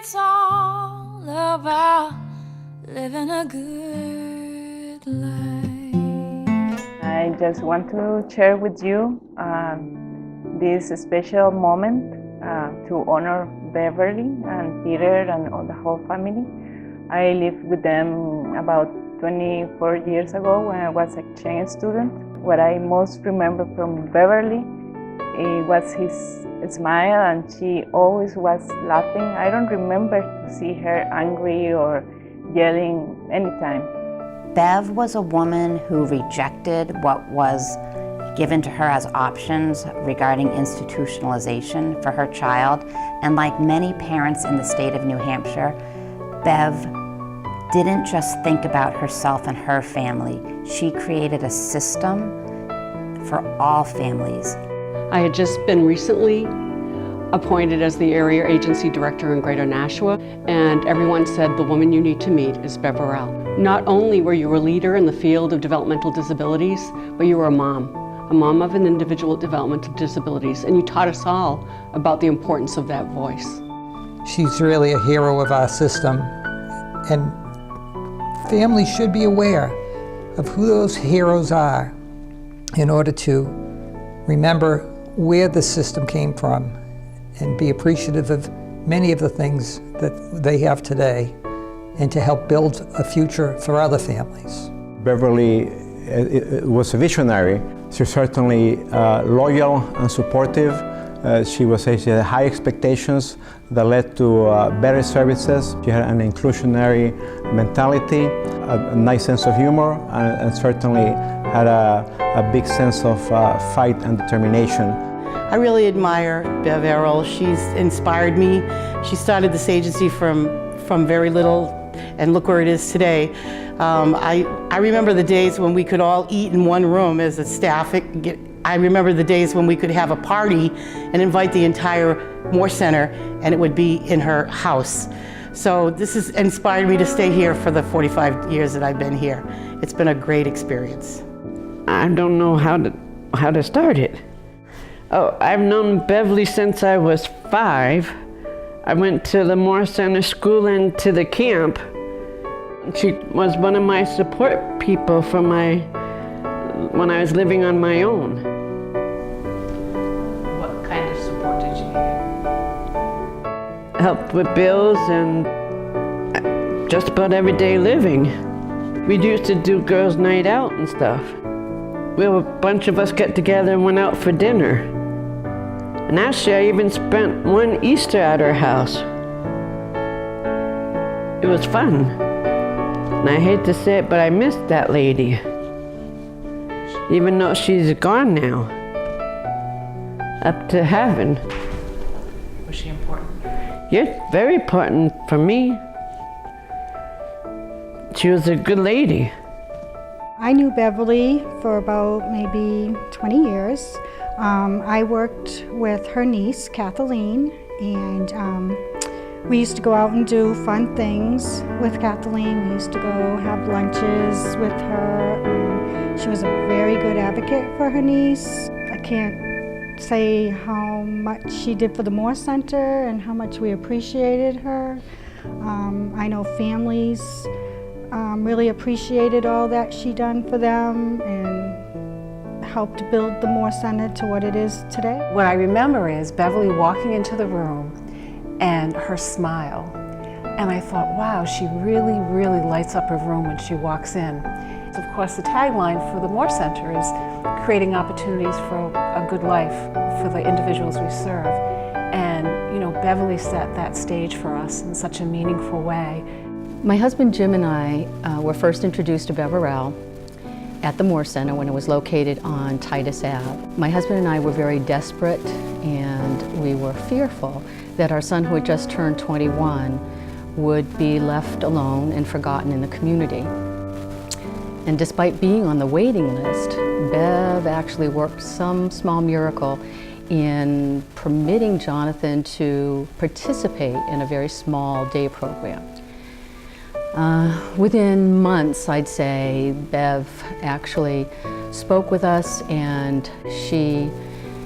it's all about living a good life. I just want to share with you this special moment to honor Beverly and Peter and all the whole family. I lived with them about 24 years ago when I was an exchange student. What I most remember from Beverly was his smile, and she always was laughing. I don't remember to see her angry or yelling anytime. Bev was a woman who rejected what was given to her as options regarding institutionalization for her child. And like many parents in the state of New Hampshire, Bev didn't just think about herself and her family. She created a system for all families. I had just been recently appointed as the area agency director in Greater Nashua, and everyone said the woman you need to meet is Beverly Arel. Not only were you a leader in the field of developmental disabilities, but you were a mom of an individual with developmental disabilities, and you taught us all about the importance of that voice. She's really a hero of our system, and families should be aware of who those heroes are in order to remember where the system came from and be appreciative of many of the things that they have today, and to help build a future for other families. Beverly was a visionary. She was certainly loyal and supportive. She had high expectations that led to better services. She had an inclusionary mentality, a nice sense of humor, and certainly had a big sense of fight and determination. I really admire Bev Arel. She's inspired me. She started this agency from very little, and look where it is today. I remember the days when we could all eat in one room as a staff. I remember the days when we could have a party and invite the entire Moore Center, and it would be in her house. So this has inspired me to stay here for the 45 years that I've been here. It's been a great experience. I don't know how to start it. Oh, I've known Beverly since I was 5. I went to the Moore Center School and to the camp. She was one of my support people when I was living on my own. What kind of support did you get? Help with bills and just about everyday living. We used to do girls' night out and stuff. A bunch of us got together and went out for dinner. And actually, I even spent one Easter at her house. It was fun. And I hate to say it, but I missed that lady. Even though she's gone now, up to heaven. Was she important? Yes, very important for me. She was a good lady. I knew Beverly for about maybe 20 years. I worked with her niece, Kathleen, and we used to go out and do fun things with Kathleen. We used to go have lunches with her. She was a very good advocate for her niece. I can't say how much she did for the Moore Center and how much we appreciated her. I know families really appreciated all that she done for them and helped build the Moore Center to what it is today. What I remember is Beverly walking into the room and her smile. And I thought, wow, she really, really lights up her room when she walks in. Of course, the tagline for the Moore Center is creating opportunities for a good life for the individuals we serve. And, you know, Beverly set that stage for us in such a meaningful way. My husband Jim and I were first introduced to Beverly Arel at the Moore Center when it was located on Titus Ave. My husband and I were very desperate, and we were fearful that our son, who had just turned 21, would be left alone and forgotten in the community. And despite being on the waiting list, Bev actually worked some small miracle in permitting Jonathan to participate in a very small day program. Within months, I'd say, Bev actually spoke with us, and she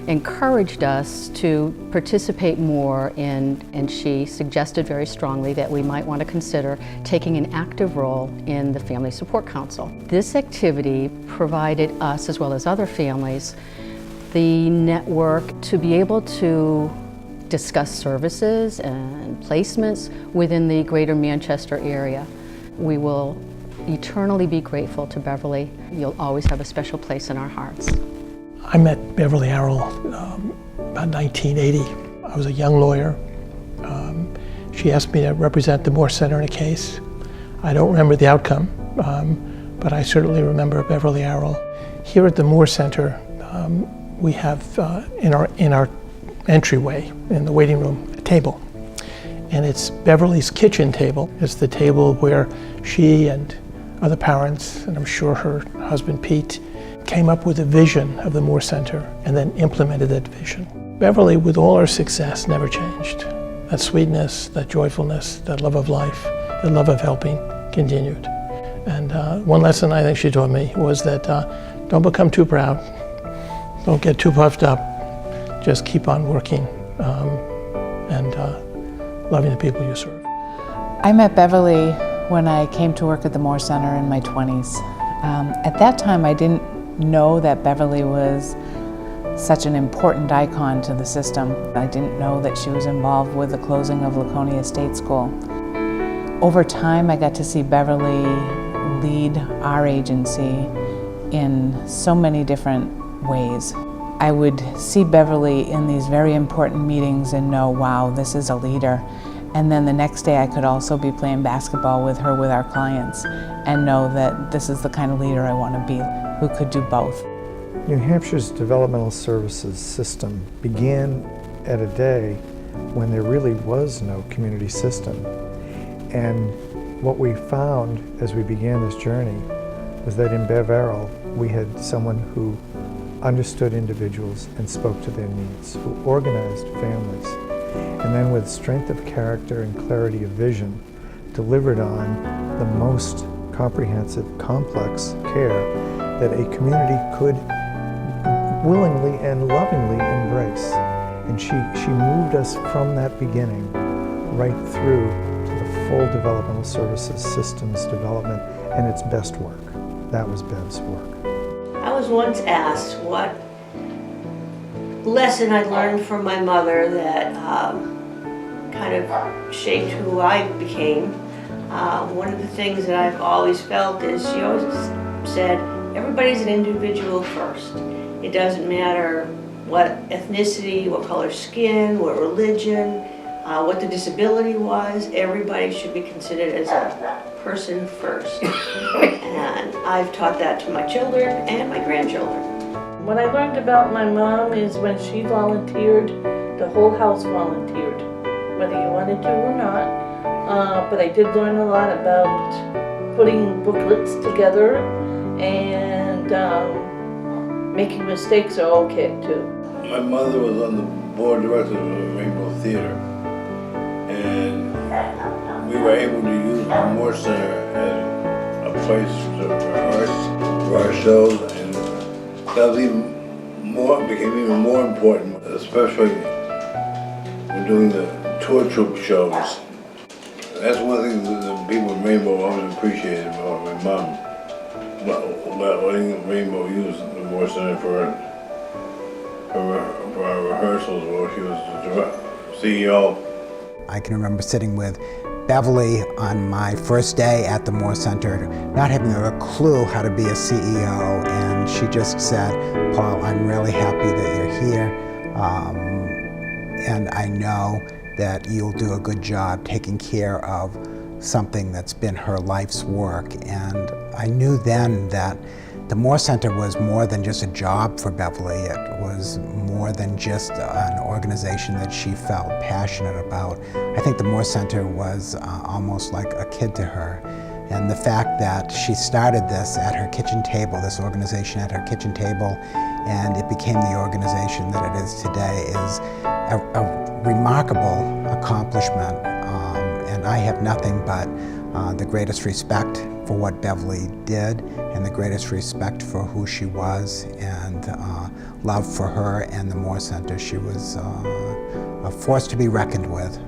encouraged us to participate more in, and she suggested very strongly that we might want to consider taking an active role in the Family Support Council. This activity provided us, as well as other families, the network to be able to discuss services and placements within the greater Manchester area. We will eternally be grateful to Beverly. You'll always have a special place in our hearts. I met Beverly Arel about 1980. I was a young lawyer. She asked me to represent the Moore Center in a case. I don't remember the outcome, but I certainly remember Beverly Arel. Here at the Moore Center, we have in our entryway, in the waiting room, a table. And it's Beverly's kitchen table. It's the table where she and other parents, and I'm sure her husband Pete, came up with a vision of the Moore Center and then implemented that vision. Beverly, with all her success, never changed. That sweetness, that joyfulness, that love of life, the love of helping continued. And one lesson I think she taught me was that don't become too proud. Don't get too puffed up. Just keep on working and loving the people you serve. I met Beverly when I came to work at the Moore Center in my 20s. At that time, I didn't know that Beverly was such an important icon to the system. I didn't know that she was involved with the closing of Laconia State School. Over time, I got to see Beverly lead our agency in so many different ways. I would see Beverly in these very important meetings and know, wow, this is a leader. And then the next day I could also be playing basketball with her with our clients and know that this is the kind of leader I want to be, who could do both. New Hampshire's developmental services system began at a day when there really was no community system. And what we found as we began this journey was that in Bev Arel, we had someone who understood individuals and spoke to their needs, who organized families, and then with strength of character and clarity of vision, delivered on the most comprehensive, complex care that a community could willingly and lovingly embrace. And she moved us from that beginning right through to the full developmental services systems development and its best work. That was Bev's work. I was once asked what lesson I learned from my mother that kind of shaped who I became. One of the things that I've always felt is she always said, everybody's an individual first. It doesn't matter what ethnicity, what color skin, what religion, what the disability was. Everybody should be considered as a person first. And I've taught that to my children and my grandchildren. What I learned about my mom is when she volunteered, the whole house volunteered, whether you wanted to or not. But I did learn a lot about putting booklets together and making mistakes are okay too. My mother was on the board of directors of Rainbow Theater, and we were able to use the Moore Center as a place to rehearse for our shows, and that was became even more important, especially when doing the tour troupe shows. That's one thing that the people in Rainbow always appreciated about my mom, about letting Rainbow use the Moore Center for our rehearsals while she was the CEO. I can remember sitting with Beverly on my first day at the Moore Center, not having a clue how to be a CEO, and she just said, Paul, I'm really happy that you're here, and I know that you'll do a good job taking care of something that's been her life's work. And I knew then that the Moore Center was more than just a job for Beverly. It was more than just an organization that she felt passionate about. I think the Moore Center was almost like a kid to her. And the fact that she started this at her kitchen table, this organization at her kitchen table, and it became the organization that it is today is a remarkable accomplishment. And I have nothing but the greatest respect for what Beverly did and the greatest respect for who she was, and love for her and the Moore Center. She was a force to be reckoned with.